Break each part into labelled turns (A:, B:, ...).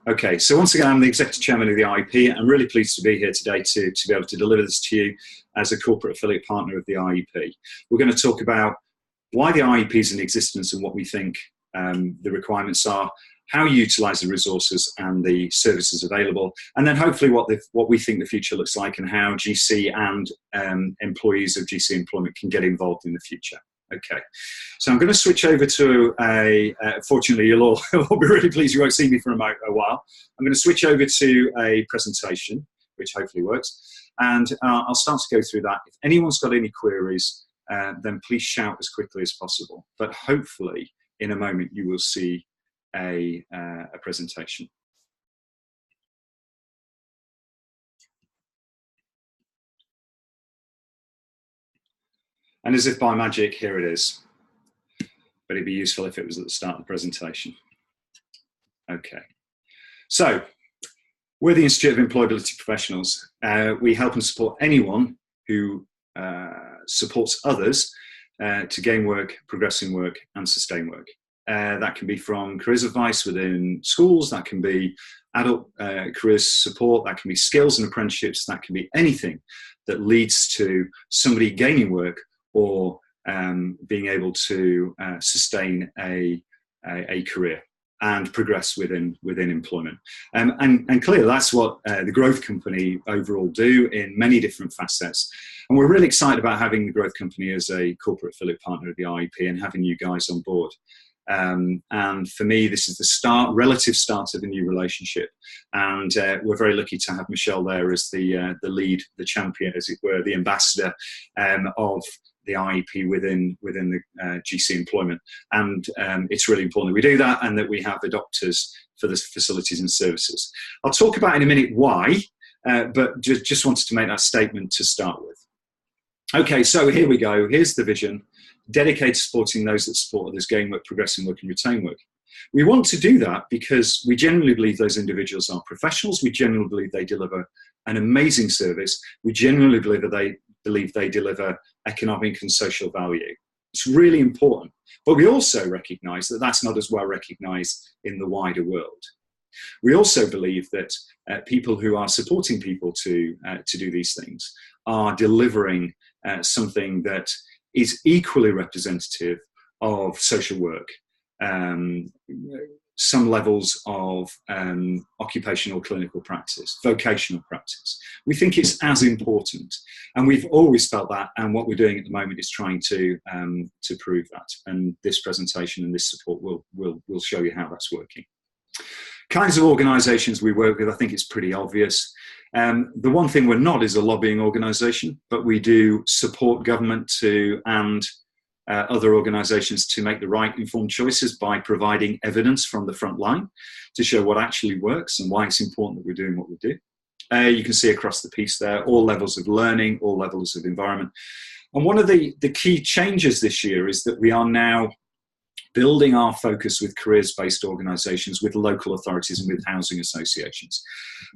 A: Okay, so once again, I'm the Executive Chairman of the IEP. I'm really pleased to be here today to be able to deliver this to you as a corporate affiliate partner of the IEP. We're going to talk about why the IEP is in existence and what we think the requirements are, how you utilise the resources and the services available, and then hopefully what we think the future looks like and how GC and employees of GC employment can get involved in the future. Okay, so I'm going to switch over to fortunately you'll all be really pleased you won't see me for a while. I'm going to switch over to a presentation, which hopefully works, and I'll start to go through that. If anyone's got any queries, then please shout as quickly as possible, but hopefully in a moment you will see a presentation. And as if by magic, here it is. But it'd be useful if it was at the start of the presentation. Okay. So, we're the Institute of Employability Professionals. We help and support anyone who supports others to gain work, progress in work, and sustain work. That can be from careers advice within schools, that can be adult careers support, that can be skills and apprenticeships, that can be anything that leads to somebody gaining work or being able to sustain a career and progress within employment. And clearly that's what the Growth Company overall do in many different facets. And we're really excited about having the Growth Company as a corporate affiliate partner of the IEP and having you guys on board. And for me, this is the relative start of a new relationship. And we're very lucky to have Michelle there as the lead, the champion, as it were, the ambassador of the IEP within the GC employment. And it's really important that we do that and that we have adopters for the facilities and services. I'll talk about in a minute why, but just wanted to make that statement to start with. Okay, so here we go. Here's the vision. Dedicated to supporting those that support others gain work, progress in work and retain work. We want to do that because we genuinely believe those individuals are professionals. We genuinely believe they deliver an amazing service. We genuinely believe they deliver economic and social value. It's really important. But we also recognise that that's not as well recognised in the wider world. We also believe that people who are supporting people to do these things are delivering something that is equally representative of social work, some levels of occupational clinical practice, vocational practice. We think it's as important, and we've always felt that, and what we're doing at the moment is trying to prove that, and this presentation and this support will show you how that's working. Kinds of organisations we work with, I think it's pretty obvious. The one thing we're not is a lobbying organisation, but we do support government and other organisations to make the right informed choices by providing evidence from the front line to show what actually works and why it's important that we're doing what we do. You can see across the piece there, all levels of learning, all levels of environment. And one of the key changes this year is that we are now building our focus with careers-based organisations, with local authorities and with housing associations.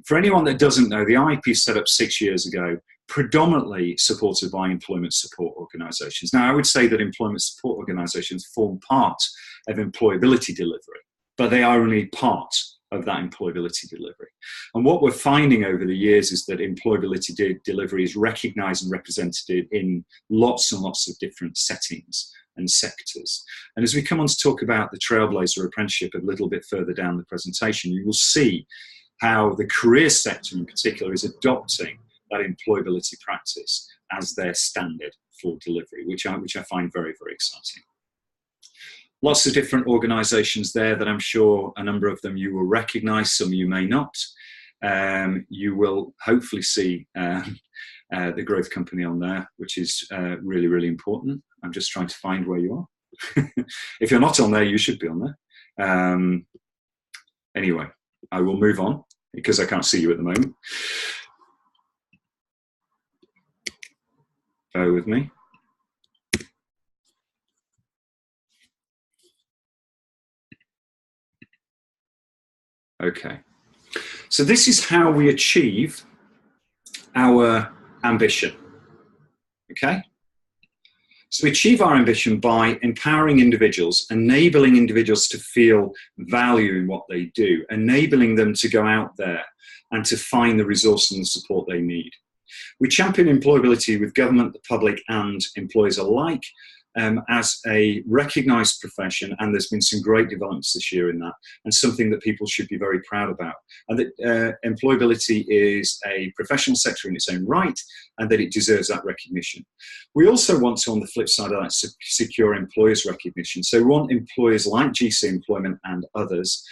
A: For anyone that doesn't know, the IEP set up 6 years ago, predominantly supported by employment support organisations. Now, I would say that employment support organisations form part of employability delivery, but they are only part of that employability delivery. And what we're finding over the years is that employability delivery is recognised and represented in lots and lots of different settings and sectors. And as we come on to talk about the Trailblazer apprenticeship a little bit further down the presentation, you will see how the career sector in particular is adopting that employability practice as their standard for delivery, which I find very, very exciting. Lots of different organisations there that I'm sure a number of them you will recognise, some you may not. You will hopefully see the Growth Company on there, which is really, really important. I'm just trying to find where you are. If you're not on there, you should be on there. Anyway, I will move on because I can't see you at the moment. Bear with me. Okay, so this is how we achieve our ambition, okay? So we achieve our ambition by empowering individuals, enabling individuals to feel value in what they do, enabling them to go out there and to find the resources and the support they need. We champion employability with government, the public and employers alike as a recognised profession, and there's been some great developments this year in that, and something that people should be very proud about. And that employability is a professional sector in its own right, and that it deserves that recognition. We also want to, on the flip side of that, secure employers' recognition. So we want employers like GC Employment and others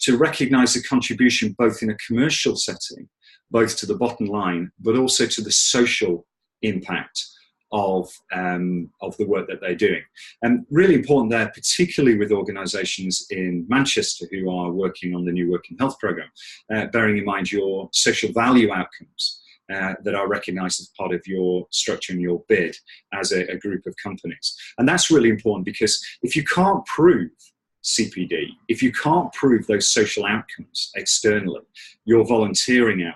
A: to recognise the contribution both in a commercial setting, both to the bottom line, but also to the social impact of the work that they're doing. And really important there, particularly with organisations in Manchester who are working on the new Working Health Programme, bearing in mind your social value outcomes that are recognised as part of your structure and your bid as a group of companies. And that's really important, because if you can't prove CPD, if you can't prove those social outcomes externally, your volunteering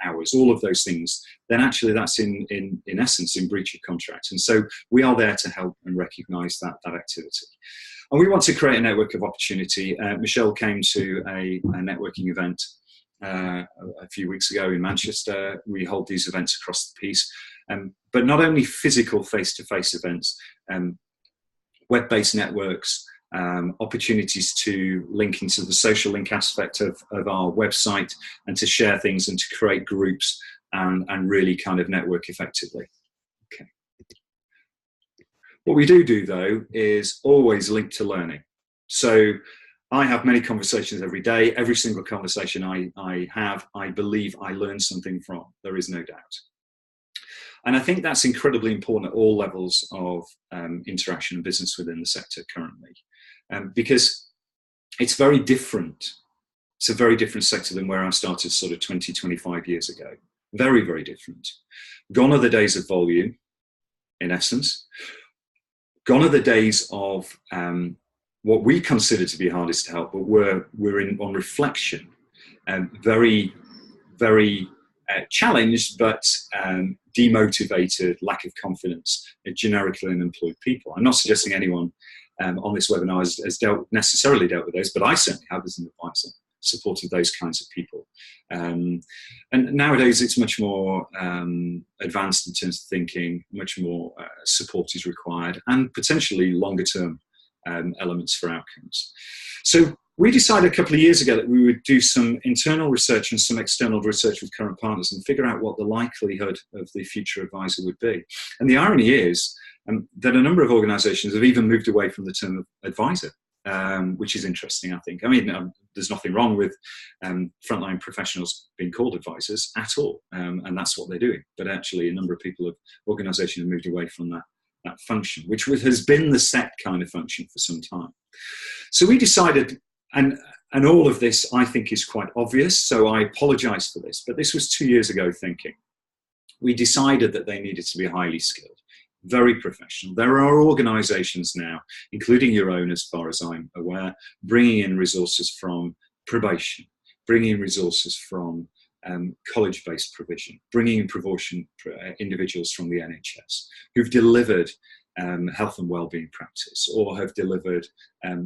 A: hours, all of those things, then actually that's in essence in breach of contract. And so we are there to help and recognise that activity. And we want to create a network of opportunity. Michelle came to a networking event a few weeks ago in Manchester. We hold these events across the piece, but not only physical face-to-face events, web-based networks, opportunities to link into the social link aspect of our website and to share things and to create groups and really kind of network effectively. Okay. What we do though is always link to learning. So I have many conversations every day. Every single conversation I have, I believe I learn something from. There is no doubt. And I think that's incredibly important at all levels of interaction and business within the sector currently. Because it's very different. It's a very different sector than where I started sort of 20, 25 years ago. Very, very different. Gone are the days of volume, in essence. Gone are the days of what we consider to be hardest to help, but we're in on reflection, very, very challenged, but demotivated, lack of confidence, generically unemployed people. I'm not suggesting anyone on this webinar has necessarily dealt with those, but I certainly have as an advisor supported those kinds of people. And nowadays it's much more advanced in terms of thinking, much more support is required, and potentially longer term elements for outcomes. So we decided a couple of years ago that we would do some internal research and some external research with current partners and figure out what the likelihood of the future advisor would be. And the irony is that a number of organisations have even moved away from the term of advisor, which is interesting, I think. I mean, there's nothing wrong with frontline professionals being called advisors at all, and that's what they're doing. But actually, a number of people organisations have moved away from that function, which has been the set kind of function for some time. So we decided, and all of this I think is quite obvious, so I apologise for this, but this was 2 years ago thinking. We decided that they needed to be highly skilled, very professional. There are organisations now, including your own as far as I'm aware, bringing in resources from probation, bringing in resources from college-based provision, bringing in individuals from the NHS who've delivered health and wellbeing practice or have delivered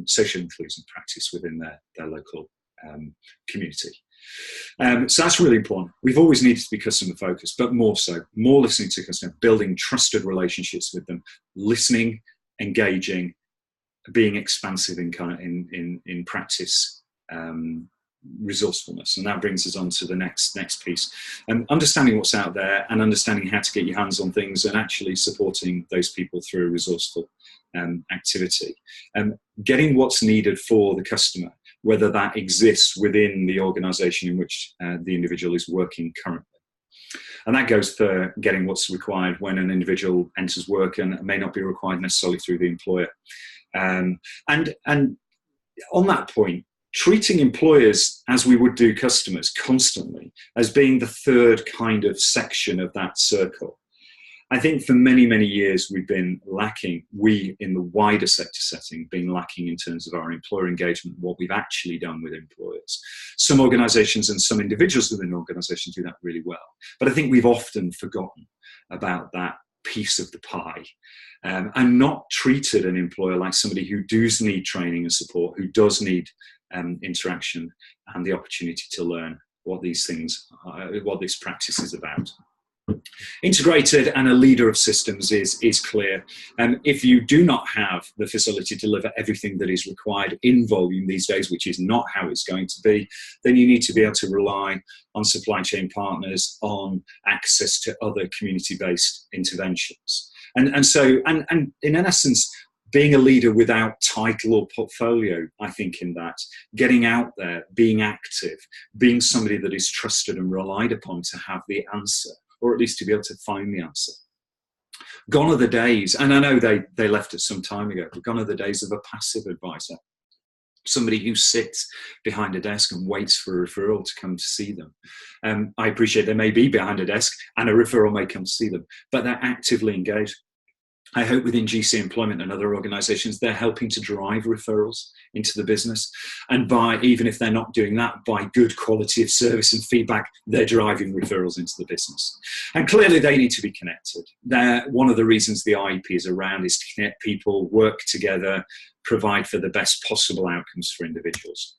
A: social inclusion practice within their local community. So that's really important. We've always needed to be customer focused, but more so, more listening to customers, building trusted relationships with them, listening, engaging, being expansive in practice, resourcefulness. And that brings us on to the next piece. Understanding what's out there and understanding how to get your hands on things and actually supporting those people through a resourceful activity. Getting what's needed for the customer, whether that exists within the organisation in which the individual is working currently. And that goes for getting what's required when an individual enters work and may not be required necessarily through the employer. And on that point, treating employers as we would do customers constantly as being the third kind of section of that circle. I think for many, many years we've been lacking, we in the wider sector setting, been lacking in terms of our employer engagement, what we've actually done with employers. Some organisations and some individuals within organisations do that really well. But I think we've often forgotten about that piece of the pie, and not treated an employer like somebody who does need training and support, who does need interaction and the opportunity to learn what these things, what this practice is about. Integrated and a leader of systems is clear. If you do not have the facility to deliver everything that is required in volume these days, which is not how it's going to be, then you need to be able to rely on supply chain partners, on access to other community-based interventions. And in essence, being a leader without title or portfolio, I think in that, getting out there, being active, being somebody that is trusted and relied upon to have the answer, or at least to be able to find the answer. Gone are the days, and I know they left us some time ago, but gone are the days of a passive advisor, somebody who sits behind a desk and waits for a referral to come to see them. I appreciate they may be behind a desk and a referral may come to see them, but they're actively engaged. I hope within GC Employment and other organisations, they're helping to drive referrals into the business. And by, even if they're not doing that, by good quality of service and feedback, they're driving referrals into the business. And clearly they need to be connected. One of the reasons the IEP is around is to connect people, work together, provide for the best possible outcomes for individuals.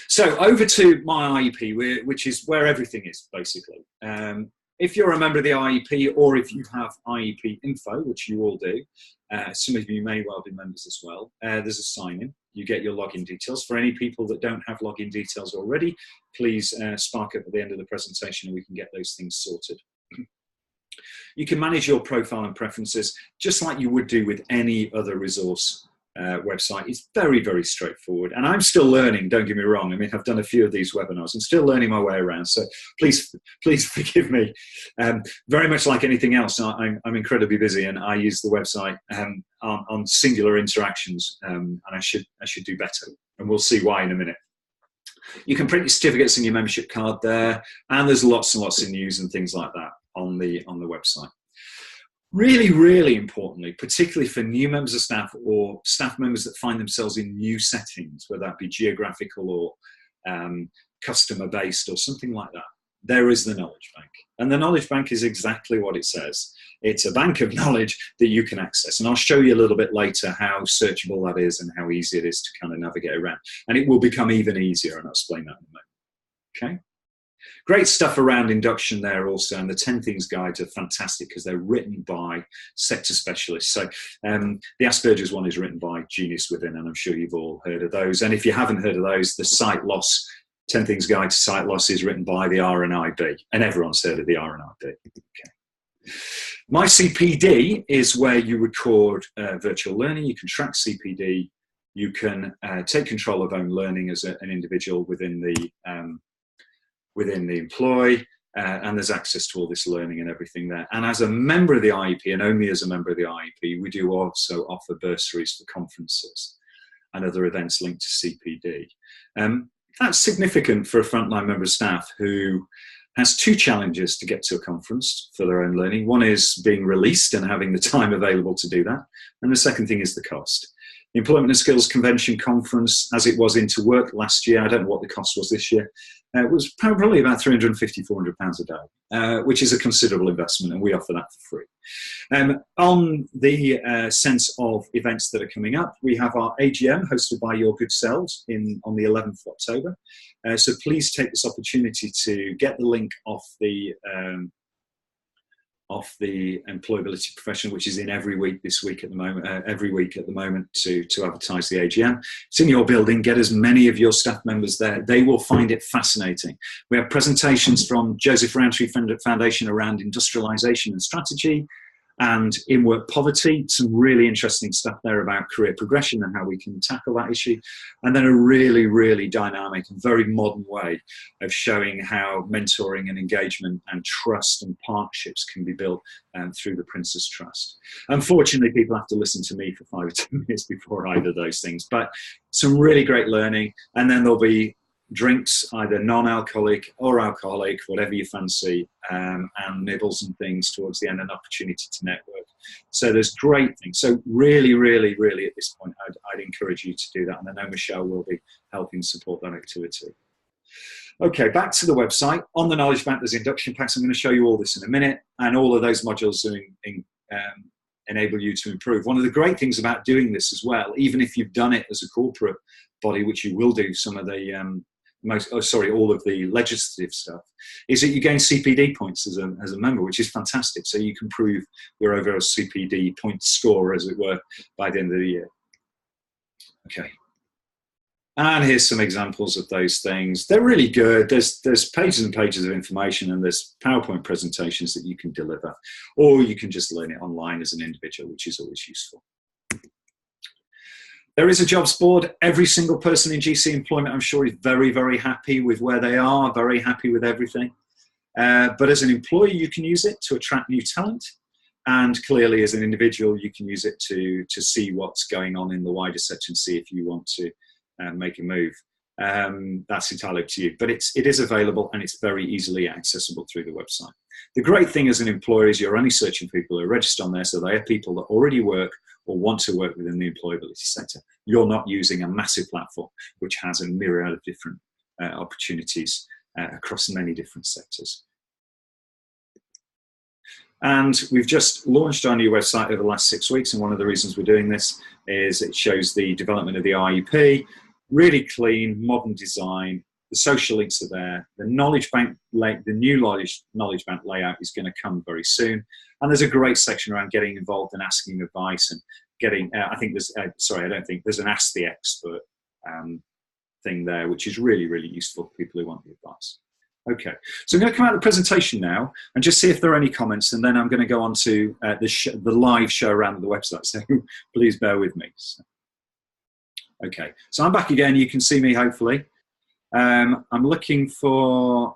A: So over to my IEP, which is where everything is, basically. If you're a member of the IEP, or if you have IEP info, which you all do, some of you may well be members as well, there's a sign-in. You get your login details. For any people that don't have login details already, please spark up at the end of the presentation and we can get those things sorted. You can manage your profile and preferences just like you would do with any other resource website. It's very, very straightforward. And I'm still learning, don't get me wrong. I mean, I've done a few of these webinars and still learning my way around. So please forgive me. Very much like anything else, I'm incredibly busy and I use the website on singular interactions and I should do better. And we'll see why in a minute. You can print your certificates and your membership card there. And there's lots and lots of news and things like that on the website. Really, really importantly, particularly for new members of staff or staff members that find themselves in new settings, whether that be geographical or customer-based or something like that, there is the Knowledge Bank. And the Knowledge Bank is exactly what it says. It's a bank of knowledge that you can access. And I'll show you a little bit later how searchable that is and how easy it is to kind of navigate around. And it will become even easier, and I'll explain that in a moment. Okay? Great stuff around induction there also, and the 10 Things guides are fantastic because they're written by sector specialists. So the Asperger's one is written by Genius Within, and I'm sure you've all heard of those. And if you haven't heard of those, the Sight Loss, 10 Things Guide to Sight Loss is written by the RNIB, and everyone's heard of the RNIB. Okay. My CPD is where you record virtual learning. You can track CPD. You can take control of own learning as an individual within the employ, and there's access to all this learning and everything there. And as a member of the IEP, and only as a member of the IEP, we do also offer bursaries for conferences and other events linked to CPD. That's significant for a frontline member of staff who has two challenges to get to a conference for their own learning. One is being released and having the time available to do that. And the second thing is the cost. The Employment and Skills Convention Conference, as it was Into Work last year, I don't know what the cost was this year, it was probably about £350, £400 a day, which is a considerable investment, and we offer that for free. On the sense of events that are coming up, we have our AGM hosted by Your Good Selves on the 11th of October. So please take this opportunity to get the link off the employability profession, which is in every week this week at the moment, to advertise the AGM. It's in your building. Get as many of your staff members there. They will find it fascinating. We have presentations from Joseph Rowntree Foundation around industrialisation and strategy and in-work poverty. Some really interesting stuff there about career progression and how we can tackle that issue. And then a really, really dynamic and very modern way of showing how mentoring and engagement and trust and partnerships can be built through the Prince's Trust. Unfortunately, people have to listen to me for 5 or 10 minutes before either of those things, but some really great learning. And then there'll be drinks, either non-alcoholic or alcoholic, whatever you fancy, and nibbles and things towards the end, an opportunity to network. So there's great things. So really, really, really at this point, I'd encourage you to do that. And I know Michelle will be helping support that activity. Okay, back to the website. On the Knowledge Bank, there's induction packs. I'm going to show you all this in a minute, and all of those modules enable you to improve. One of the great things about doing this as well, even if you've done it as a corporate body, which you will do some of the all of the legislative stuff, is that you gain CPD points as a member, which is fantastic. So you can prove your overall CPD point score, as it were, by the end of the year. Okay. And here's some examples of those things. They're really good. There's pages and pages of information, and there's PowerPoint presentations that you can deliver, or you can just learn it online as an individual, which is always useful. There is a jobs board. Every single person in GC employment, I'm sure, is very, very happy with where they are, very happy with everything. But as an employee, you can use it to attract new talent. And clearly, as an individual, you can use it to see what's going on in the wider sector and see if you want to make a move. That's entirely up to you. But it is available, and it's very easily accessible through the website. The great thing as an employer is you're only searching for people who are registered on there, so they are people that already work or want to work within the employability sector. You're not using a massive platform which has a myriad of different opportunities across many different sectors. And we've just launched our new website over the last 6 weeks, and one of the reasons we're doing this is it shows the development of the IEP, really clean, modern design. The social links are there. The knowledge bank, the new knowledge bank layout is going to come very soon. And there's a great section around getting involved and asking advice and getting, I think there's, sorry, I don't think, there's an Ask the Expert thing there, which is really, really useful for people who want the advice. Okay, so I'm going to come out of the presentation now and just see if there are any comments, and then I'm going to go on to the live show around the website, so please bear with me. So, okay, so I'm back again. You can see me, hopefully. I'm looking for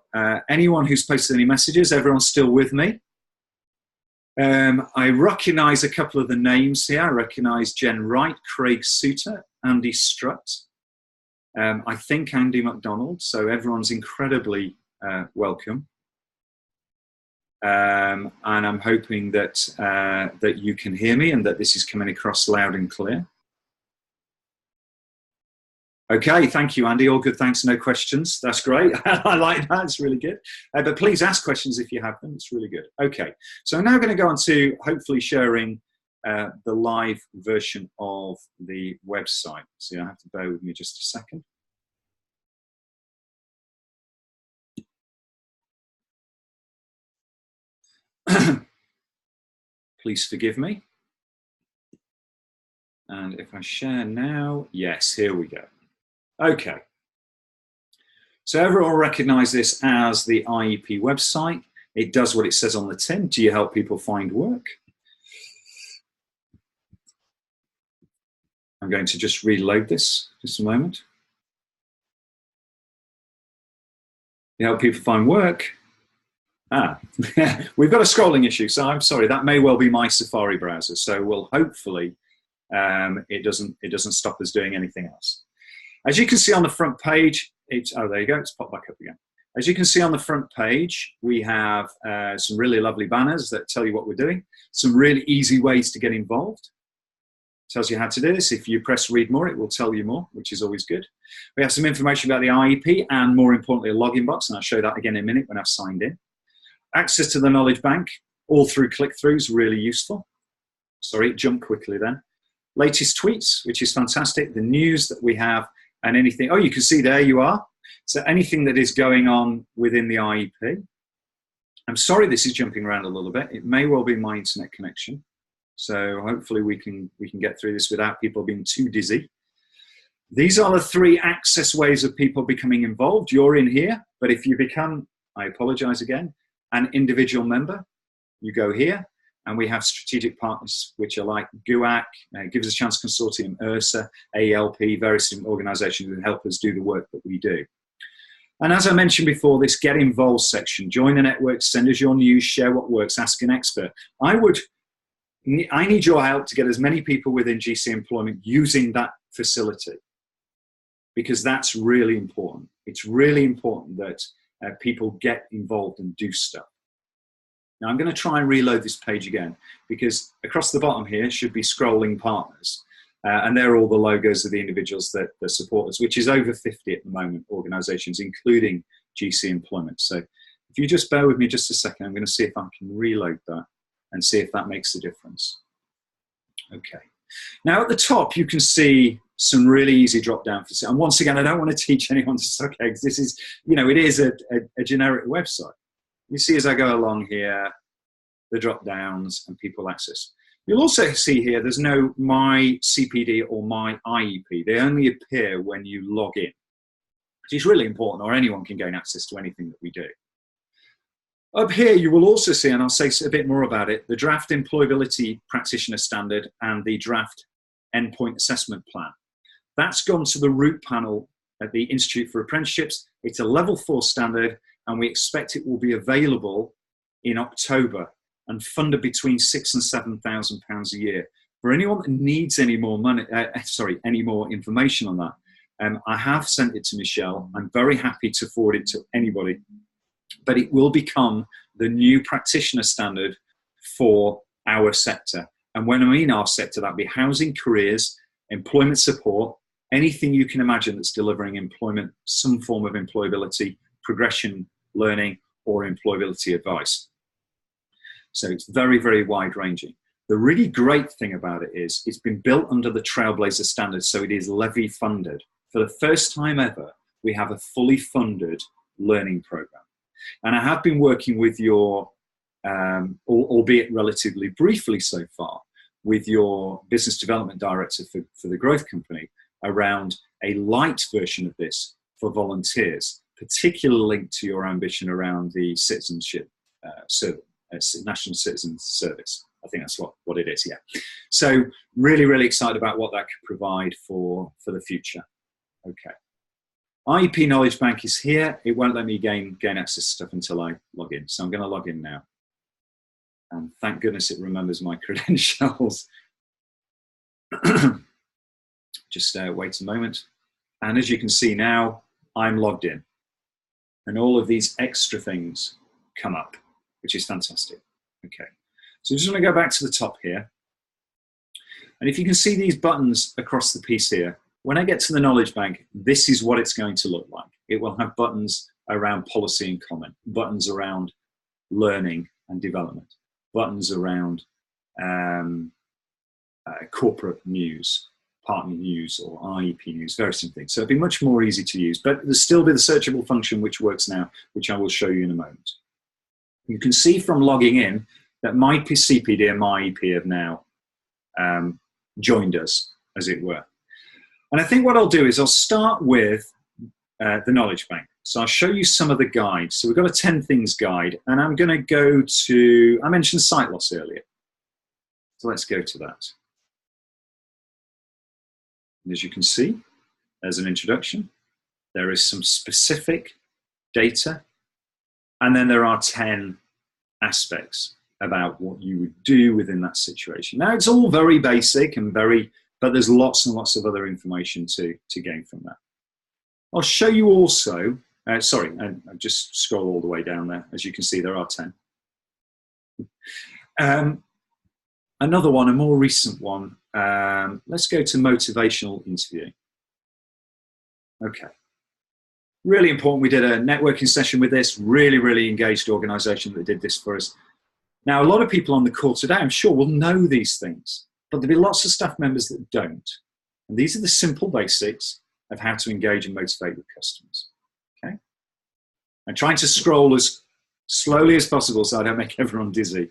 A: anyone who's posted any messages. Everyone's still with me. I recognise a couple of the names here. I recognise Jen Wright, Craig Suter, Andy Strutt. I think Andy McDonald, so everyone's incredibly welcome. And I'm hoping that, that you can hear me and that this is coming across loud and clear. Okay, thank you, Andy. All good, thanks, no questions. That's great. I like that, it's really good. But please ask questions if you have them, it's really good. Okay, so I'm now going to go on to hopefully sharing the live version of the website. So you have to bear with me just a second. Please forgive me. And if I share now, yes, here we go. Okay. So everyone recognize this as the IEP website. It does what it says on the tin. Do you help people find work? I'm going to just reload this just a moment. You help people find work. Ah, we've got a scrolling issue, so I'm sorry. That may well be my Safari browser. So we'll hopefully it doesn't stop us doing anything else. As you can see on the front page, oh, there you go. It's popped back up again. As you can see on the front page, we have some really lovely banners that tell you what we're doing. Some really easy ways to get involved. Tells you how to do this. If you press read more, it will tell you more, which is always good. We have some information about the IEP and, more importantly, a login box, and I'll show that again in a minute when I've signed in. Access to the knowledge bank, all through click-throughs, really useful. Sorry, it jumped quickly then. Latest tweets, which is fantastic. The news that we have and anything. Oh, you can see there you are. So anything that is going on within the IEP. I'm sorry this is jumping around a little bit. It may well be my internet connection. So hopefully we can get through this without people being too dizzy. These are the 3 access ways of people becoming involved. You're in here, but if you become, I apologize again, an individual member, you go here, and we have strategic partners, which are like GUAC, Gives Us a Chance Consortium, URSA, AELP, various organizations that help us do the work that we do. And as I mentioned before, this Get Involved section, join the network, send us your news, share what works, ask an expert. I need your help to get as many people within GC employment using that facility, because that's really important. It's really important that people get involved and do stuff. Now I'm going to try and reload this page again, because across the bottom here should be scrolling partners. And they're all the logos of the individuals that support us, which is over 50 at the moment, organisations, including GC Employment. So if you just bear with me just a second, I'm going to see if I can reload that and see if that makes a difference. Okay. Now at the top, you can see some really easy drop down for, and once again, I don't want to teach anyone to suck eggs. This is, you know, it is a generic website. You see as I go along here, the drop downs and people access. You'll also see here, there's no My CPD or My IEP. They only appear when you log in, which is really important, or anyone can gain access to anything that we do. Up here, you will also see, and I'll say a bit more about it, the draft Employability Practitioner Standard and the draft Endpoint Assessment Plan. That's gone to the root panel at the Institute for Apprenticeships. It's a level 4 standard, and we expect it will be available in October and funded between £6,000 and £7,000 a year. For anyone that needs any more money, any more information on that, I have sent it to Michelle. I'm very happy to forward it to anybody. But it will become the new practitioner standard for our sector. And when I mean our sector, that'll be housing, careers, employment support, anything you can imagine that's delivering employment, some form of employability, progression, learning, or employability advice. So it's very, very wide ranging. The really great thing about it is it's been built under the Trailblazer standard, so it is levy funded. For the first time ever, we have a fully funded learning program. And I have been working with your, albeit relatively briefly so far, with your business development director for the growth company around a light version of this for volunteers, particularly linked to your ambition around the citizenship National Citizens Service. I think that's what it is, yeah. So really, really excited about what that could provide for the future. Okay. IEP Knowledge Bank is here. It won't let me gain access to stuff until I log in. So I'm going to log in now. And thank goodness it remembers my credentials. Just wait a moment. And as you can see now, I'm logged in. And all of these extra things come up, which is fantastic. Okay. So I'm just going to go back to the top here. And if you can see these buttons across the piece here, when I get to the Knowledge Bank, this is what it's going to look like. It will have buttons around policy and comment, buttons around learning and development, buttons around corporate news, partner news, or IEP news, various things. So it'll be much more easy to use, but there'll still be the searchable function which works now, which I will show you in a moment. You can see from logging in that my CPD and my IEP have now joined us, as it were. And I think what I'll do is I'll start with the Knowledge Bank. So I'll show you some of the guides. So we've got a 10 things guide, and I'm going to go to, I mentioned sight loss earlier. So let's go to that. And as you can see, there's an introduction. There is some specific data, and then there are 10 aspects about what you would do within that situation. Now, it's all very basic and but there's lots and lots of other information to gain from that. I'll show you also, sorry, I'll just scroll all the way down there. As you can see, there are 10. Another one, a more recent one, let's go to motivational interview. Okay. Really important. We did a networking session with this, really, really engaged organization that did this for us. Now, a lot of people on the call today, I'm sure, will know these things, but there'll be lots of staff members that don't. And these are the simple basics of how to engage and motivate with customers. Okay? I'm trying to scroll as slowly as possible so I don't make everyone dizzy.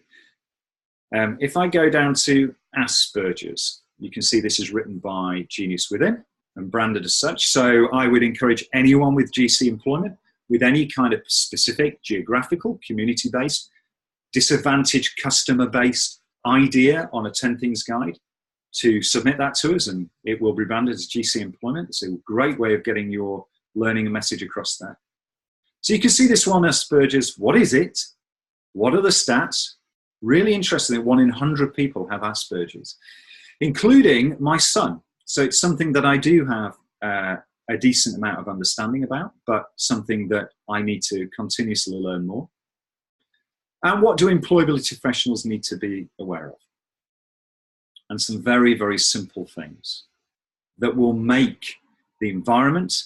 A: If I go down to Asperger's, you can see this is written by Genius Within and branded as such. So I would encourage anyone with GC employment, with any kind of specific geographical, community-based, disadvantaged, customer-based idea on a 10 things guide, to submit that to us, and it will be branded as GC employment. It's a great way of getting your learning and message across there. So you can see this one, Asperger's. What is it? What are the stats? Really interesting that 1 in 100 people have Asperger's, including my son. So it's something that I do have a decent amount of understanding about, but something that I need to continuously learn more. And what do employability professionals need to be aware of? and some very, very simple things that will make the environment,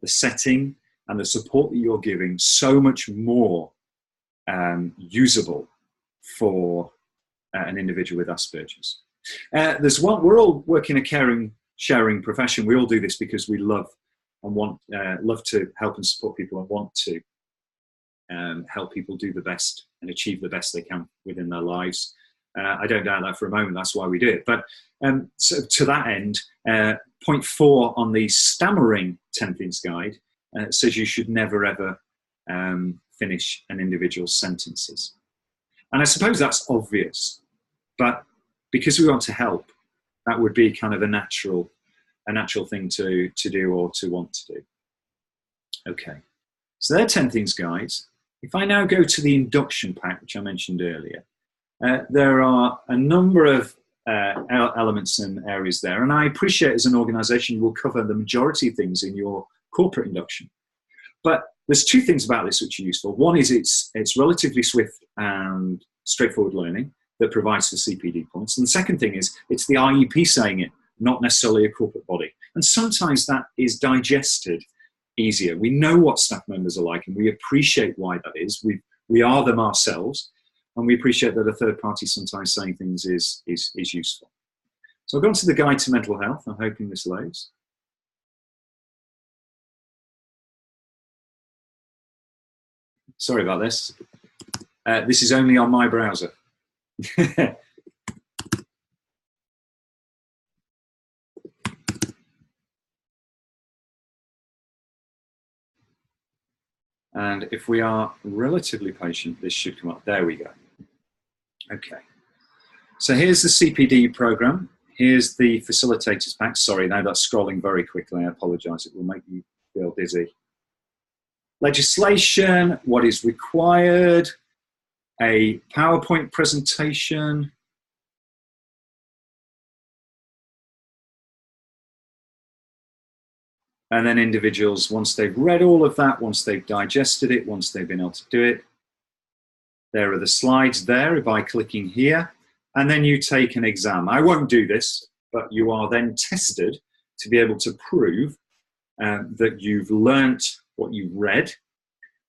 A: the setting, and the support that you're giving so much more usable for an individual with Asperger's. There's one, we're all working a caring, sharing profession. We all do this because we love and love to help and support people and want to help people do the best and achieve the best they can within their lives. I don't doubt that for a moment. That's why we do it. But so to that end, point 4 on the stammering 10 things guide says you should never ever finish an individual's sentences. And I suppose that's obvious, but because we want to help, that would be kind of a natural thing to do or to want to do. Okay, so there are 10 things guides. If I now go to the induction pack, which I mentioned earlier, there are a number of elements and areas there, and I appreciate as an organisation you will cover the majority of things in your corporate induction. But there's 2 things about this which are useful. One is it's relatively swift and straightforward learning that provides the CPD points. And the second thing is it's the IEP saying it, not necessarily a corporate body. And sometimes that is digested easier. We know what staff members are like and we appreciate why that is. We are them ourselves, and we appreciate that a third party sometimes saying things is useful. So I've gone to the guide to mental health. I'm hoping this loads. Sorry about this. This is only on my browser. And if we are relatively patient, this should come up. There we go. Okay. So here's the CPD program. Here's the facilitators pack. Sorry, now that's scrolling very quickly. I apologize. It will make you feel dizzy. Legislation, what is required, a PowerPoint presentation, and then individuals, once they've read all of that, once they've digested it, once they've been able to do it, there are the slides there by clicking here, and then you take an exam. I won't do this, but you are then tested to be able to prove that you've learnt what you've read,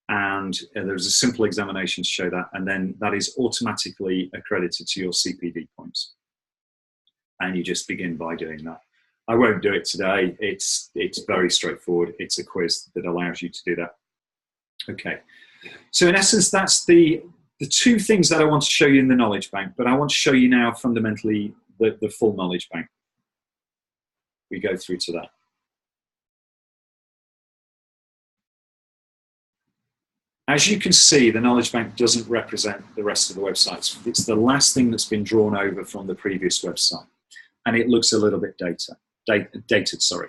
A: and there's a simple examination to show that, and then that is automatically accredited to your CPD points. And you just begin by doing that. I won't do it today. It's very straightforward. It's a quiz that allows you to do that. Okay. So in essence, that's the 2 things that I want to show you in the knowledge bank, but I want to show you now fundamentally the full knowledge bank. We go through to that. As you can see, the knowledge bank doesn't represent the rest of the websites. It's the last thing that's been drawn over from the previous website, and it looks a little bit dated, sorry.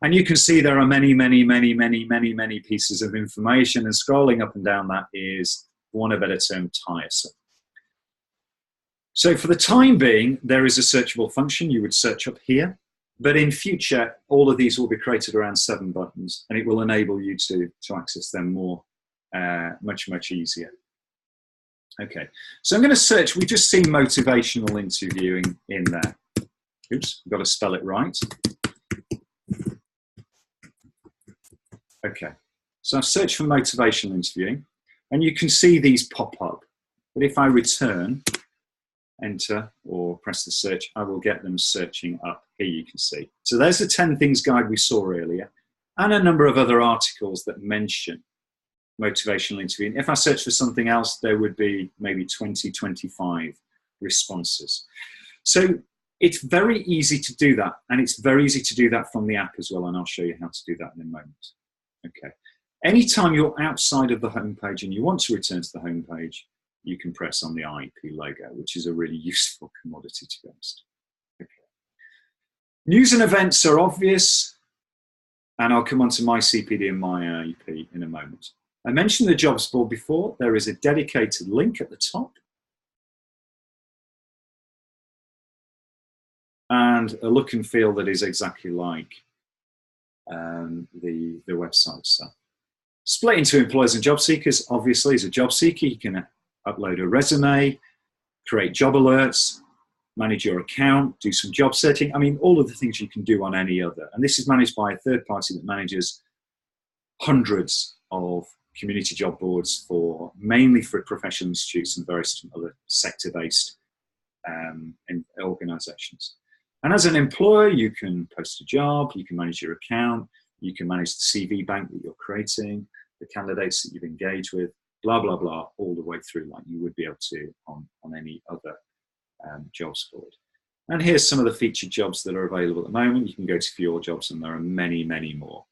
A: And you can see there are many pieces of information, and scrolling up and down that is, for want of a better term, tiresome. So for the time being, there is a searchable function. You would search up here, but in future, all of these will be created around 7 buttons, and it will enable you to access them more, much easier. Okay, so I'm going to search. We've just seen motivational interviewing in there. Oops, I've got to spell it right. Okay, so I've searched for motivational interviewing, and you can see these pop up. But if I return, enter, or press the search, I will get them searching up. Here you can see. So there's the 10 things guide we saw earlier, and a number of other articles that mention motivational interviewing. If I search for something else, there would be maybe 20, 25 responses. So it's very easy to do that, and it's very easy to do that from the app as well, and I'll show you how to do that in a moment. Okay. Anytime you're outside of the home page and you want to return to the home page, you can press on the IEP logo, which is a really useful commodity, to be honest. Okay. News and events are obvious, and I'll come on to my CPD and my IEP in a moment. I mentioned the jobs board before. There is a dedicated link at the top, and a look and feel that is exactly like the website stuff. Split into employers and job seekers. Obviously, as a job seeker, you can upload a resume, create job alerts, manage your account, do some job searching. I mean, all of the things you can do on any other. And this is managed by a third party that manages hundreds of community job boards mainly for professional institutes and various other sector-based organizations. And as an employer, you can post a job, you can manage your account, you can manage the CV bank that you're creating, the candidates that you've engaged with, blah, blah, blah, all the way through like you would be able to on any other jobs board. And here's some of the featured jobs that are available at the moment. You can go to view your jobs and there are many, many more.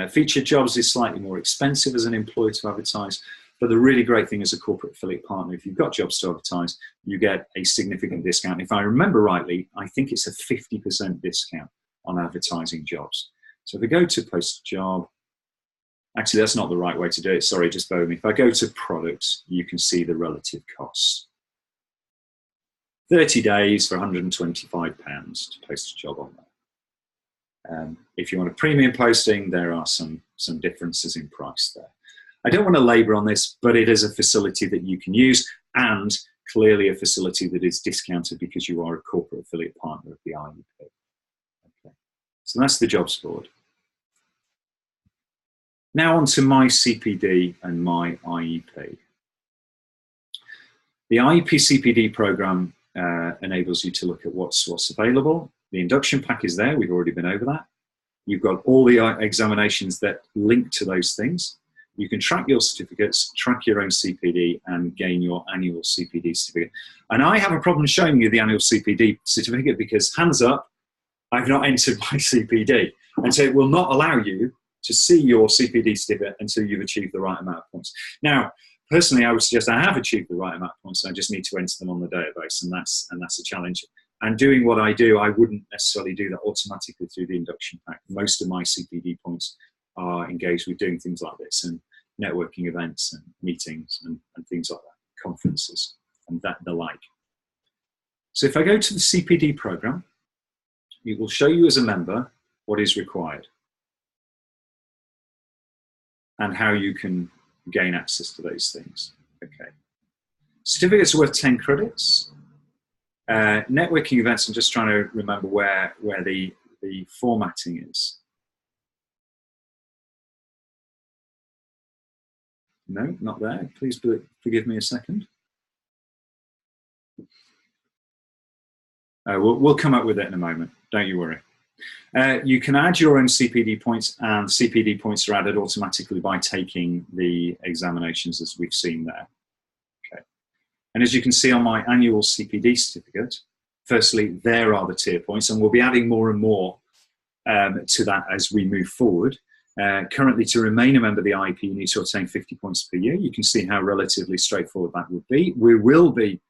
A: Featured jobs is slightly more expensive as an employer to advertise, but the really great thing as a corporate affiliate partner, if you've got jobs to advertise, you get a significant discount. If I remember rightly, I think it's a 50% discount on advertising jobs. So if we go to post job, actually that's not the right way to do it, sorry, just bear with me. If I go to products, you can see the relative costs. 30 days for £125 to post a job on there. If you want a premium posting, there are some differences in price there. I don't want to labour on this, but it is a facility that you can use and clearly a facility that is discounted because you are a corporate affiliate partner of the IEP. Okay. So that's the jobs board. Now on to my CPD and my IEP. The IEP CPD programme enables you to look at what's available. The induction pack is there, we've already been over that. You've got all the examinations that link to those things. You can track your certificates, track your own CPD, and gain your annual CPD certificate. And I have a problem showing you the annual CPD certificate because, hands up, I've not entered my CPD. And so it will not allow you to see your CPD certificate until you've achieved the right amount of points. Now, personally, I would suggest I have achieved the right amount of points. I just need to enter them on the database, and that's a challenge. And doing what I do, I wouldn't necessarily do that automatically through the induction pack. Most of my CPD points are engaged with doing things like this and networking events and meetings and things like that, conferences and the like. So if I go to the CPD program, it will show you as a member what is required and how you can gain access to those things. Okay. Certificates are worth 10 credits. Networking events, I'm just trying to remember where the formatting is. No, not there. Please forgive me a second. We'll come up with it in a moment. Don't you worry. You can add your own CPD points, and CPD points are added automatically by taking the examinations as we've seen there. Okay. And as you can see on my annual CPD certificate, firstly, there are the tier points, and we'll be adding more and more to that as we move forward. Currently, to remain a member of the IEP, you need to obtain 50 points per year. You can see how relatively straightforward that would be. We will be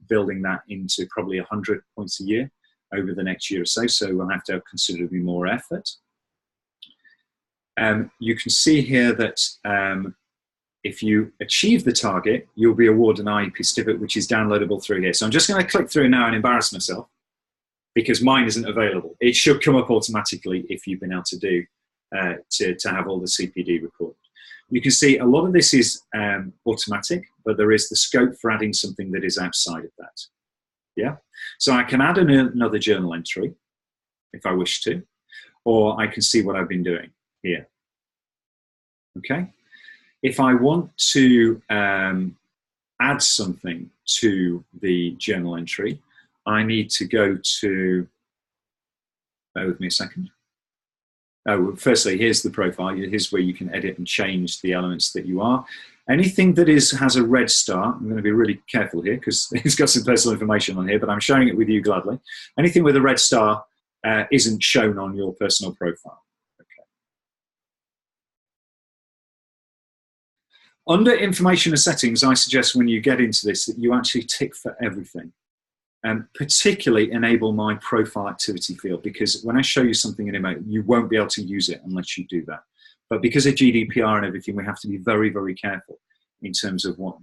A: building that into probably 100 points a year over the next year or so, so we'll have to have considerably more effort. You can see here that if you achieve the target, you'll be awarded an IEP certificate, which is downloadable through here. So I'm just going to click through now and embarrass myself because mine isn't available. It should come up automatically if you've been able to do to have all the CPD recorded. You can see a lot of this is automatic, but there is the scope for adding something that is outside of that. Yeah, so I can add another journal entry if I wish to, or I can see what I've been doing here. Okay, if I want to add something to the journal entry, I need to go to, bear with me a second. Oh, firstly, here's the profile. Here's where you can edit and change the elements that you are. Anything that has a red star, I'm going to be really careful here because it's got some personal information on here, but I'm sharing it with you gladly. Anything with a red star isn't shown on your personal profile. Okay. Under information and settings, I suggest when you get into this that you actually tick for everything. Particularly enable my profile activity field, because when I show you something in email, you won't be able to use it unless you do that. But because of GDPR and everything, we have to be very, very careful in terms of what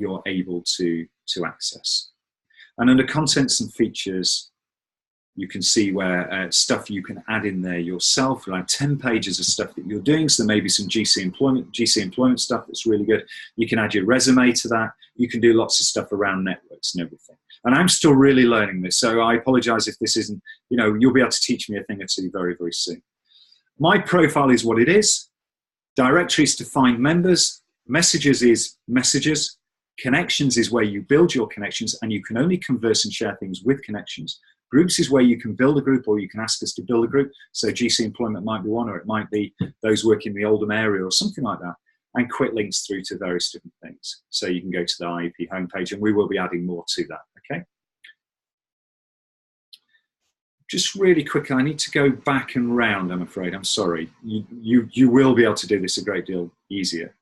A: you're able to access. And under contents and features, you can see where stuff you can add in there yourself, like 10 pages of stuff that you're doing. So there may be some GC employment stuff that's really good. You can add your resume to that. You can do lots of stuff around networks and everything. And I'm still really learning this, so I apologize if this isn't, you'll be able to teach me a thing or two very, very soon. My profile is what it is. Directories to find members. Messages is messages. Connections is where you build your connections, and you can only converse and share things with connections. Groups is where you can build a group, or you can ask us to build a group. So GC Employment might be one, or it might be those working in the Oldham area or something like that. And quick links through to various different things. So you can go to the IEP homepage, and we will be adding more to that, okay? Just really quickly, I need to go back and round, I'm afraid. I'm sorry. You will be able to do this a great deal easier.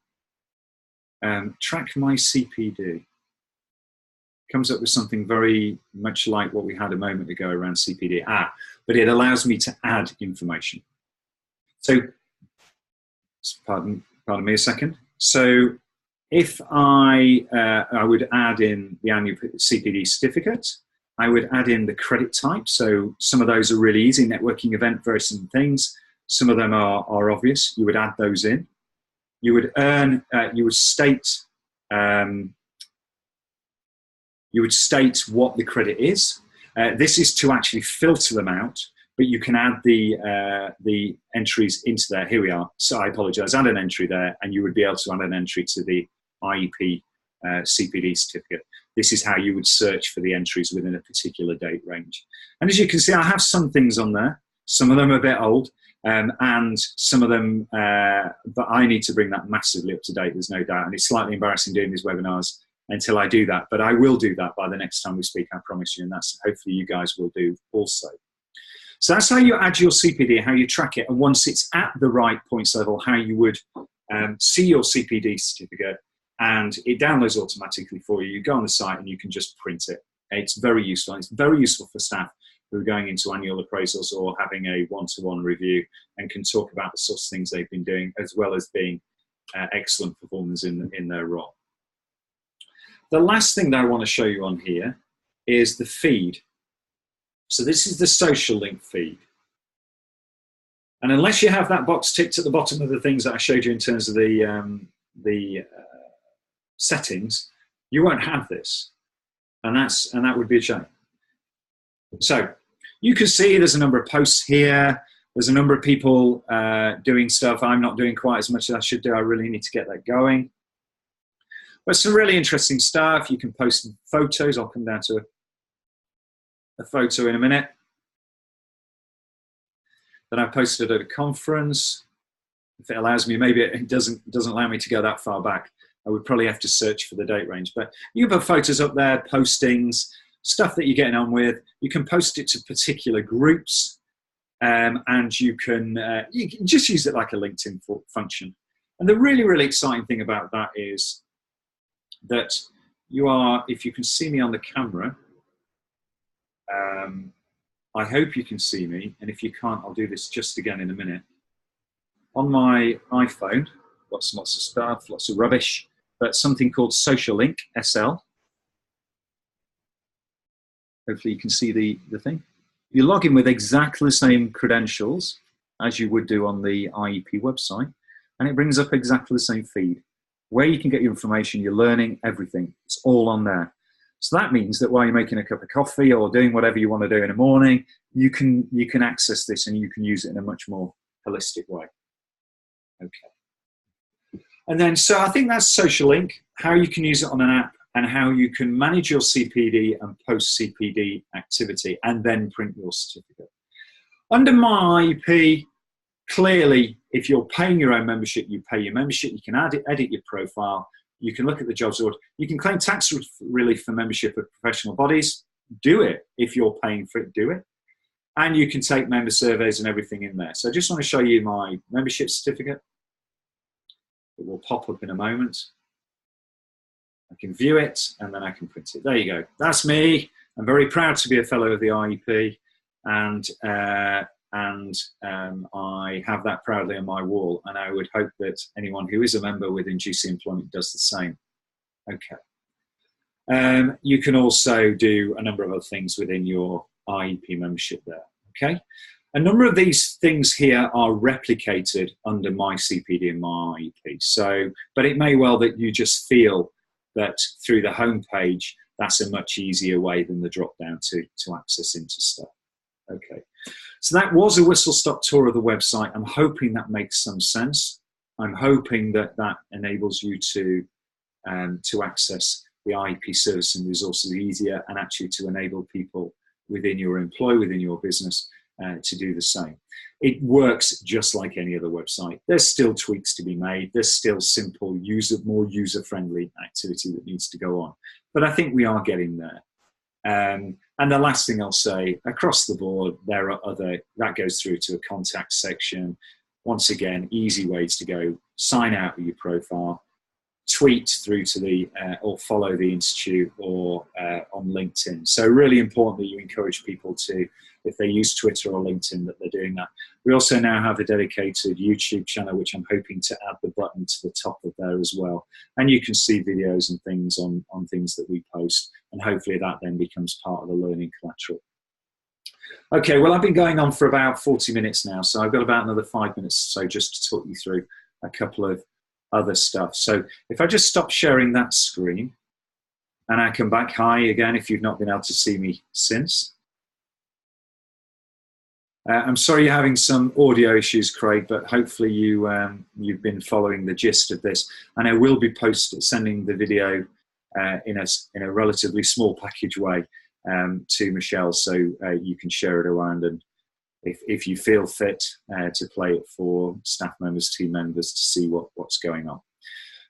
A: Track my CPD. Comes up with something very much like what we had a moment ago around CPD. But it allows me to add information. So, pardon me a second. So if I would add in the annual CPD certificate, I would add in the credit type. So some of those are really easy, networking event, very simple things. Some of them are obvious. You would add those in. You would state what the credit is. This is to actually filter them out, but you can add the entries into there. Here we are. So I apologize. Add an entry there, and you would be able to add an entry to the IEP CPD certificate. This is how you would search for the entries within a particular date range. And as you can see, I have some things on there. Some of them are a bit old, and some of them, but I need to bring that massively up to date, there's no doubt. And it's slightly embarrassing doing these webinars until I do that, but I will do that by the next time we speak, I promise you, and that's hopefully you guys will do also. So that's how you add your CPD, how you track it, and once it's at the right points level, how you would see your CPD certificate, and it downloads automatically for you. You go on the site and you can just print it. It's very useful. It's very useful for staff who are going into annual appraisals or having a one-to-one review and can talk about the sorts of things they've been doing, as well as being excellent performers in their role. The last thing that I want to show you on here is the feed. So this is the social link feed. And unless you have that box ticked at the bottom of the things that I showed you in terms of the settings, you won't have this. And that would be a shame. So you can see there's a number of posts here. There's a number of people doing stuff. I'm not doing quite as much as I should do. I really need to get that going. But some really interesting stuff. You can post photos. I'll come down to a photo in a minute that I posted at a conference. If it allows me, maybe it doesn't allow me to go that far back. I would probably have to search for the date range. But you can put photos up there, postings, stuff that you're getting on with. You can post it to particular groups, and you can just use it like a LinkedIn function. And the really, really exciting thing about that is that you are, if you can see me on the camera, I hope you can see me, and if you can't, I'll do this just again in a minute. On my iPhone, lots and lots of stuff, lots of rubbish, but something called Social Link, SL. Hopefully you can see the thing. You log in with exactly the same credentials as you would do on the IEP website, and it brings up exactly the same feed, where you can get your information, your learning, everything. It's all on there. So that means that while you're making a cup of coffee or doing whatever you want to do in the morning, you can access this and you can use it in a much more holistic way. Okay. And then, so I think that's Social Link, how you can use it on an app and how you can manage your CPD and post-CPD activity and then print your certificate. Under My IEP, clearly, if you're paying your own membership, you pay your membership, you can edit your profile, you can look at the jobs order, you can claim tax relief for membership of professional bodies, do it. If you're paying for it, do it. And you can take member surveys and everything in there. So I just want to show you my membership certificate. It will pop up in a moment. I can view it and then I can print it. There you go. That's me. I'm very proud to be a fellow of the IEP, and I have that proudly on my wall, and I would hope that anyone who is a member within GC Employment does the same. Okay. You can also do a number of other things within your IEP membership there. Okay. A number of these things here are replicated under My CPD and My IEP. So, but it may well that you just feel that through the home page that's a much easier way than the drop down to access into stuff. Okay, so that was a whistle-stop tour of the website. I'm hoping that makes some sense. I'm hoping that that enables you to access the IEP service and resources easier, and actually to enable people within your employ, within your business, to do the same. It works just like any other website. There's still tweaks to be made. There's still simple, more user-friendly activity that needs to go on. But I think we are getting there. And the last thing I'll say, across the board, there are that goes through to a contact section. Once again, easy ways to go. Sign out with your profile, tweet through to or follow the Institute, or on LinkedIn. So really important that you encourage people to, if they use Twitter or LinkedIn, that they're doing that. We also now have a dedicated YouTube channel, which I'm hoping to add the button to the top of there as well. And you can see videos and things on things that we post, and hopefully that then becomes part of the learning collateral. Okay, well, I've been going on for about 40 minutes now, so I've got about another 5 minutes or so just to talk you through a couple of other stuff. So if I just stop sharing that screen and I come back, hi again if you've not been able to see me since. I'm sorry you're having some audio issues, Craig, but hopefully you've been following the gist of this. And I will be sending the video in a relatively small package way to Michelle, so you can share it around, and if you feel fit to play it for staff members, team members, to see what's going on.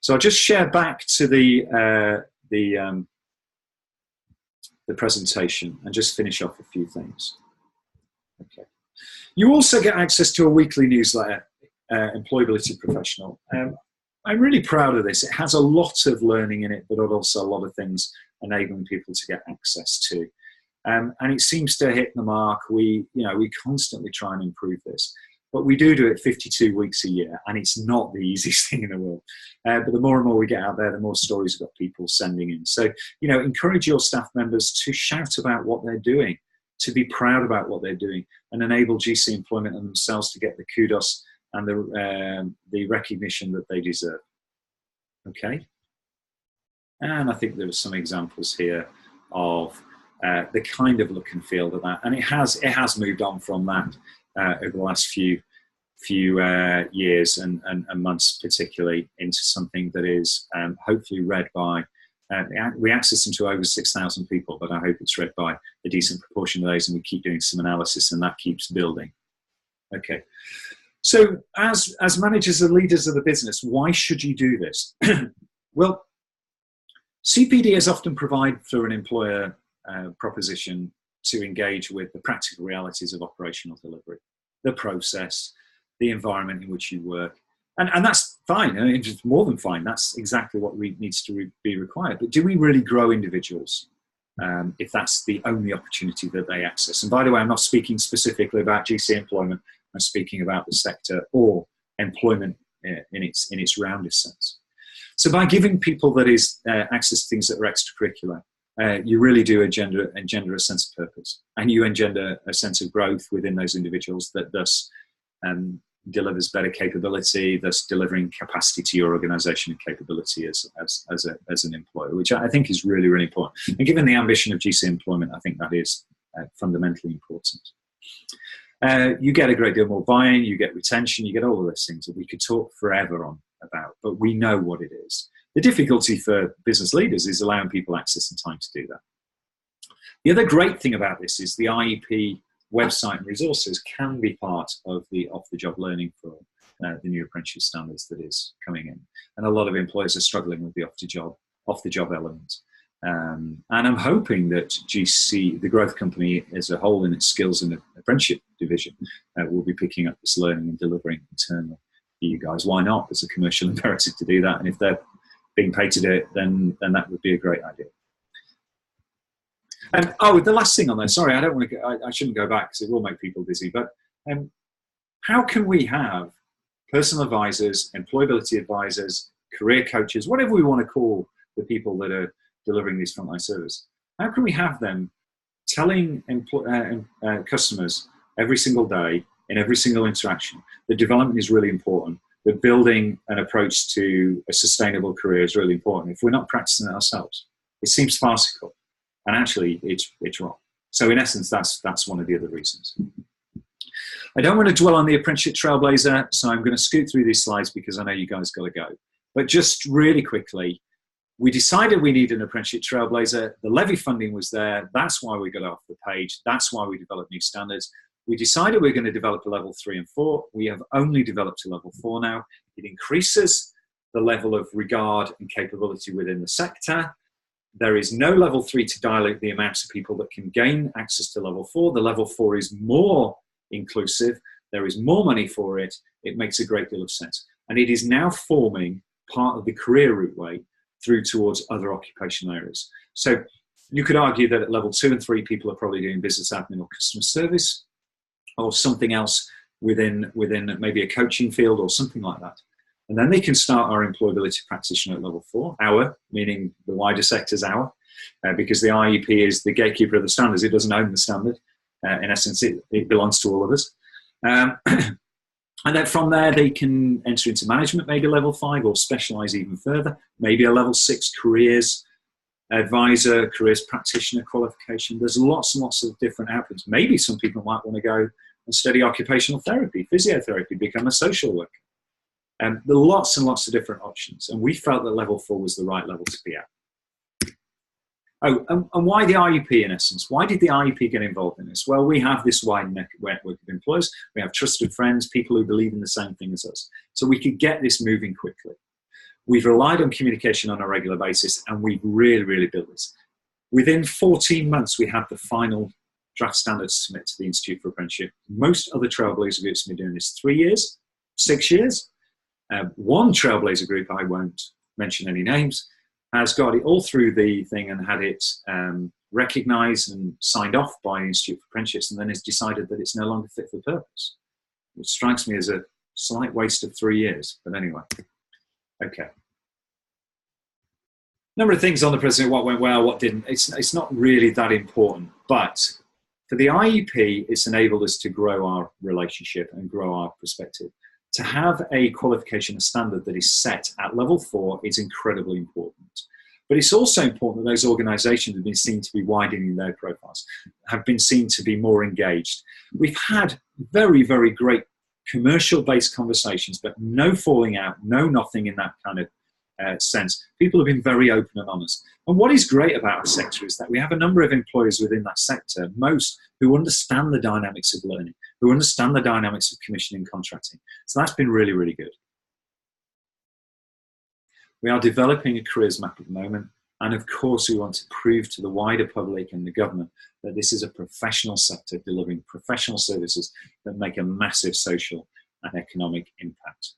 A: So I'll just share back to the presentation and just finish off a few things. Okay. You also get access to a weekly newsletter, Employability Professional. I'm really proud of this. It has a lot of learning in it, but also a lot of things enabling people to get access to. And it seems to hit the mark. We constantly try and improve this, but we do it 52 weeks a year, and it's not the easiest thing in the world. But the more and more we get out there, the more stories we've got people sending in. So, encourage your staff members to shout about what they're doing, to be proud about what they're doing, and enable GC Employment and themselves to get the kudos and the recognition that they deserve. Okay. And I think there are some examples here of the kind of look and feel of that, and it has moved on from that over the last few years and months, particularly, into something that is hopefully read by. We access them to over 6,000 people, but I hope it's read by a decent proportion of those, and we keep doing some analysis, and that keeps building. Okay, so as managers and leaders of the business, why should you do this? Well, CPD is often provided for an employer proposition to engage with the practical realities of operational delivery, the process, the environment in which you work. And that's fine, it's more than fine. That's exactly what needs to be required. But do we really grow individuals if that's the only opportunity that they access? And by the way, I'm not speaking specifically about GC employment. I'm speaking about the sector or employment in its roundest sense. So by giving people access to things that are extracurricular, you really do engender a sense of purpose, and you engender a sense of growth within those individuals that thus delivers better capability, thus delivering capacity to your organisation and capability as an employer, which I think is really, really important. And given the ambition of GC employment, I think that is fundamentally important. You get a great deal more buy-in, you get retention, you get all of those things that we could talk forever on about, but we know what it is. The difficulty for business leaders is allowing people access and time to do that. The other great thing about this is the IEP website and resources can be part of the off-the-job learning for the new apprenticeship standards that is coming in. And a lot of employers are struggling with the off-the-job element. And I'm hoping that GC, the growth company as a whole in its skills and apprenticeship division, will be picking up this learning and delivering internally for you guys. Why not? There's a commercial imperative to do that. And if they're being paid to do it, then that would be a great idea. And the last thing on there, sorry, I don't want to. I shouldn't go back because it will make people busy. But how can we have personal advisors, employability advisors, career coaches, whatever we want to call the people that are delivering these frontline services? How can we have them telling customers every single day in every single interaction that development is really important, that building an approach to a sustainable career is really important, if we're not practicing it ourselves? It seems farcical. And actually, it's wrong. So in essence, that's one of the other reasons. I don't want to dwell on the apprenticeship trailblazer, so I'm going to scoot through these slides because I know you guys got to go. But just really quickly, we decided we need an apprenticeship trailblazer. The levy funding was there. That's why we got off the page. That's why we developed new standards. We decided we're going to develop a level 3 and 4. We have only developed a level 4 now. It increases the level of regard and capability within the sector. There is no level 3 to dilute the amounts of people that can gain access to level 4. The level 4 is more inclusive. There is more money for it. It makes a great deal of sense. And it is now forming part of the career route through towards other occupational areas. So you could argue that at level 2 and 3, people are probably doing business admin or customer service or something else within maybe a coaching field or something like that. And then they can start our employability practitioner at level 4, our, meaning the wider sector's our, because the IEP is the gatekeeper of the standards. It doesn't own the standard. In essence, it belongs to all of us. And then from there, they can enter into management, maybe level 5, or specialize even further, maybe a level 6 careers advisor, careers practitioner qualification. There's lots and lots of different outputs. Maybe some people might want to go and study occupational therapy, physiotherapy, become a social worker. There are lots and lots of different options. And we felt that level 4 was the right level to be at. Oh, and why the IEP in essence? Why did the IEP get involved in this? Well, we have this wide network of employers. We have trusted friends, people who believe in the same thing as us. So we could get this moving quickly. We've relied on communication on a regular basis, and we've really, really built this. Within 14 months, we had the final draft standards to submit to the Institute for Apprenticeship. Most other Trailblazer groups have been doing this 3 years, 6 years. One Trailblazer group, I won't mention any names, has got it all through the thing and had it recognised and signed off by the Institute for Apprenticeships, and then has decided that it's no longer fit for purpose, which strikes me as a slight waste of 3 years. But anyway, okay. Number of things on the president, what went well, what didn't. It's not really that important, but for the IEP, it's enabled us to grow our relationship and grow our perspective. To have a qualification, a standard that is set at level 4 is incredibly important. But it's also important that those organisations have been seen to be widening their profiles, have been seen to be more engaged. We've had very, very great commercial-based conversations, but no falling out, no nothing in that kind of sense. People have been very open and honest. And what is great about our sector is that we have a number of employers within that sector, most who understand the dynamics of learning, who understand the dynamics of commissioning and contracting. So that's been really, really good. We are developing a careers map at the moment. And of course, we want to prove to the wider public and the government that this is a professional sector delivering professional services that make a massive social and economic impact.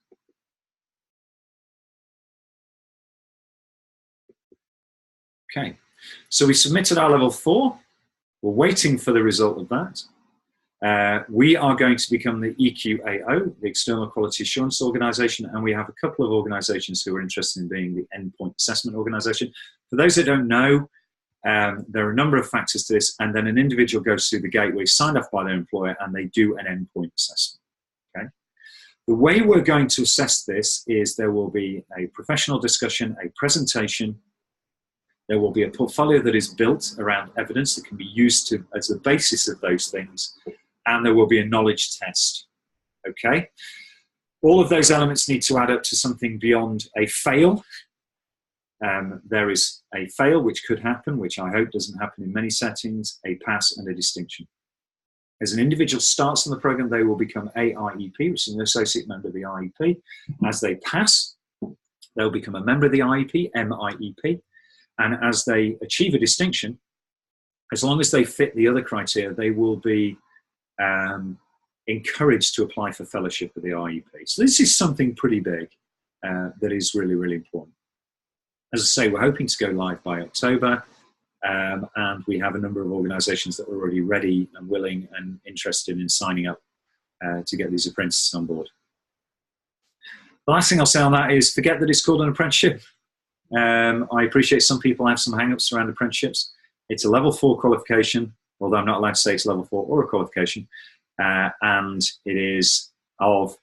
A: Okay, so we submitted our level 4. We're waiting for the result of that. We are going to become the EQAO, the External Quality Assurance Organisation, and we have a couple of organisations who are interested in being the Endpoint Assessment Organisation. For those that don't know, there are a number of factors to this, and then an individual goes through the gateway, signed off by their employer, and they do an endpoint assessment. Okay? The way we're going to assess this is there will be a professional discussion, a presentation. There will be a portfolio that is built around evidence that can be used as the basis of those things, and there will be a knowledge test. Okay? All of those elements need to add up to something beyond a fail. There is a fail, which could happen, which I hope doesn't happen in many settings, a pass, and a distinction. As an individual starts on the program, they will become a IEP, which is an associate member of the IEP. As they pass, they'll become a member of the IEP, MIEP. And as they achieve a distinction, as long as they fit the other criteria, they will be encouraged to apply for fellowship with the IEP. So this is something pretty big that is really, really important. As I say, we're hoping to go live by October, and we have a number of organisations that are already ready and willing and interested in signing up to get these apprentices on board. The last thing I'll say on that is forget that it's called an apprenticeship. I appreciate some people have some hang-ups around apprenticeships. It's a level 4 qualification, although I'm not allowed to say it's level 4 or a qualification, and it is of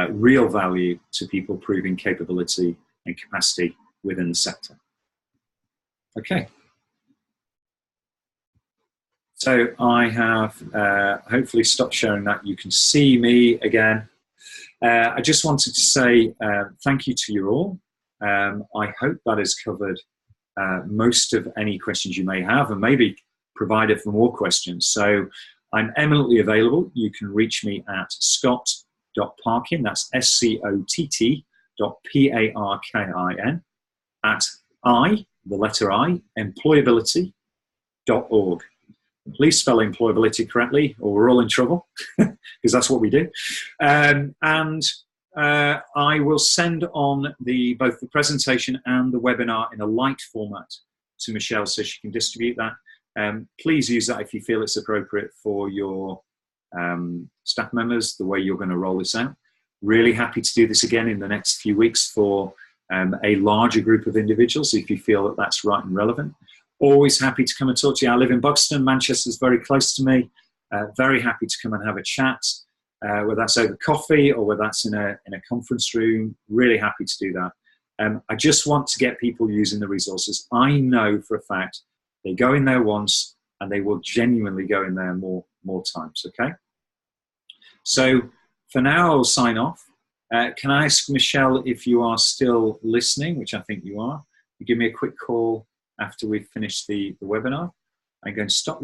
A: real value to people proving capability and capacity within the sector. Okay. So I have hopefully stopped sharing that. You can see me again. I just wanted to say thank you to you all. I hope that has covered most of any questions you may have, and maybe provided for more questions. So I'm eminently available. You can reach me at scott.parkin, that's scott.parkin, at the letter I, employability.org. Please spell employability correctly, or we're all in trouble, because that's what we do. I will send on both the presentation and the webinar in a light format to Michelle so she can distribute that. Please use that if you feel it's appropriate for your staff members, the way you're going to roll this out. Really happy to do this again in the next few weeks for a larger group of individuals if you feel that that's right and relevant. Always happy to come and talk to you. I live in Buxton. Manchester's very close to me. Very happy to come and have a chat, whether that's over coffee or whether that's in a conference room. Really happy to do that. I just want to get people using the resources. I know for a fact they go in there once and they will genuinely go in there more times, okay? So for now, I'll sign off. Can I ask Michelle if you are still listening, which I think you are, you give me a quick call after we've finished the webinar. I'm going to stop